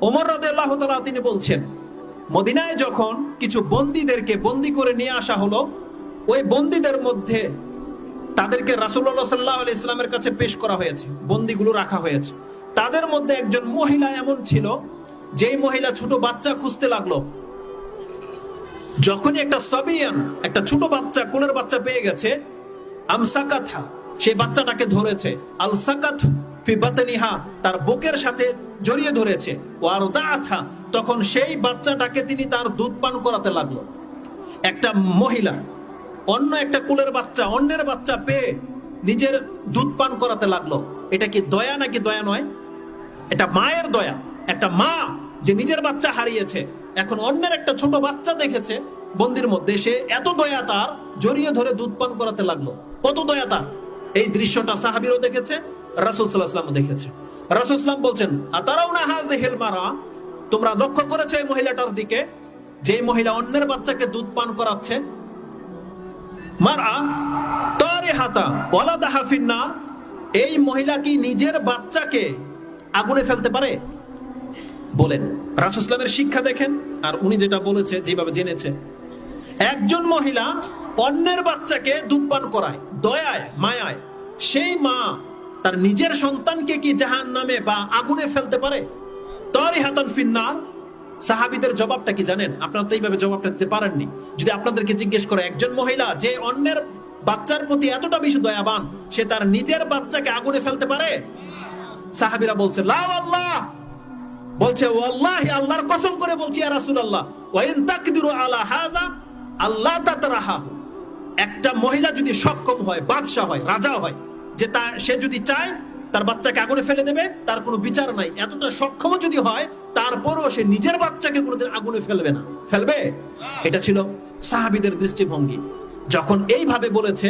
ওমর রাদিয়াল্লাহু তাআলা তিনি বলছেন, মদিনায় যখন কিছু বন্দীদেরকে বন্দী করে নিয়ে আসা হলো, ওই বন্দীদের মধ্যে তাদেরকে রাসূলুল্লাহ সাল্লাল্লাহু আলাইহি ইসলামের কাছে পেশ করা হয়েছে, বন্দীগুলো রাখা হয়েছে। তাদের মধ্যে একজন মহিলা এমন ছিল, যেই মহিলা ছোট বাচ্চা খুঁজতে লাগলো। যখনই একটা সাবিয়ান, একটা ছোট বাচ্চা, কোলের বাচ্চা পেয়ে গেছে, আমসাকাতহা, সেই বাচ্চাটাকে ধরেছে, আলসাকাত ফি বাতনিহা, তার বুকের সাথে জড়িয়ে ধরেছে, ওয়ারদাআতহা, তখন সেই বাচ্চাটাকে তিনি তার দুধ পান করাতে লাগলো। একটা মহিলা অন্য একটা কোলের বাচ্চা, অন্যের বাচ্চা পেয়ে নিজের দুধ পান করাতে লাগলো। এটা কি দয়া নাকি দয়া নয়? এটা মায়ের দয়া। একটা মা যে নিজের বাচ্চা হারিয়েছে, এখন অন্যের একটা ছোট বাচ্চা দেখেছে বন্দির মধ্যে, সে এত দয়া তার, জড়িয়ে ধরে দুধ পান করাতে লাগলো। কত দয়া তার! এই দৃশ্যটা সাহাবীরও দেখেছে, রাসূল সাল্লাল্লাহু আলাইহি ওয়াসাল্লাম দেখেছে। রাসূল সাল্লাল্লাহু আলাইহি বলছেন, আতারাউনা হাযিহিল মারা, তোমরা লক্ষ্য করেছো এই মহিলাটার দিকে, যে মহিলা অন্যের বাচ্চাকে দুধ পান করাচ্ছে? মারা তারিহাতা ওয়ালাদাহা ফিন্নার, এই মহিলা কি নিজের বাচ্চাকে আগুনে ফেলতে পারে? বলেন, রাসূল সাল্লাল্লাহু আলাইহি ওয়াসাল্লামের শিক্ষা দেখেন, আর উনি যেটা বলেছে, যেভাবে জেনেছে। একজন মহিলা অন্যের বাচ্চাকে দুধ পান করায় দয়ায়, মায়ায়, সেই মা তার নিজের সন্তানকে কি জাহান্নামে বা আগুনে ফেলতে পারে? তারিহাতান ফিন্নার। সাহাবীদের জবাবটা কি জানেন? আপনারা তো এইভাবে জবাবটা দিতে পারেননি। যদি আপনাদেরকে জিজ্ঞেস করে, একজন মহিলা যে অন্যের বাচ্চার প্রতি এতটা বেশি দয়াবান, সে তার নিজের বাচ্চাকে আগুনে ফেলতে পারে? সাহাবীরা বলছে, লা আল্লাহ, বলছে ওয়াল্লাহি, আল্লাহর কসম করে বলছি ইয়া রাসূলুল্লাহ, ওয়া ইন তাকদিরু আলা হাযা আল্লাহ তাতরাহা। একটা মহিলা যদি সক্ষম হয়, বাদশা হয়, রাজা হয়, যে সে যদি চায় তার বাচ্চাকে আগুনে ফেলে দেবে, তার কোনো বিচার নাই, এতটা সক্ষম যদি হয়, তারপরও সে নিজের বাচ্চাকে কোনোদিন আগুনে ফেলবে না। ফেলবে? এটা ছিল সাহাবীদের দৃষ্টিভঙ্গি। যখন এইভাবে বলেছে,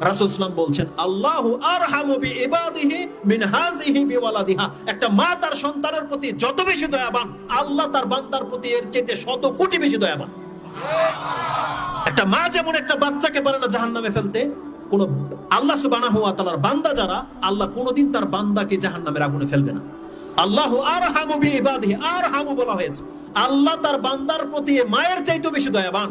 রাসূল সাল্লাল্লাহু আলাইহি ওয়াসাল্লাম বলছেন, আল্লাহু আরহামু বিইবাদিহি মিন হাযিহি বিওয়ালাদিহা। একটা মা তার সন্তানের প্রতি যত বেশি দয়াবান, আল্লাহ তার বান্দার প্রতি এর চেয়ে শত কোটি বেশি দয়াবান। একটা মা যেমন একটা বাচ্চাকে পারে না জাহান্নামে ফেলতে, কোন আল্লাহ সুবহানাহু ওয়া তাআলার বান্দা যারা, আল্লাহ কোনদিন তার বান্দাকে জাহান্নামের আগুনে ফেলবে না। আল্লাহু আরহামু বিইবাদিহি, আরহামু বলা হয়েছে, আল্লাহ তার বান্দার প্রতি মায়ের চাইতে বেশি দয়াবান।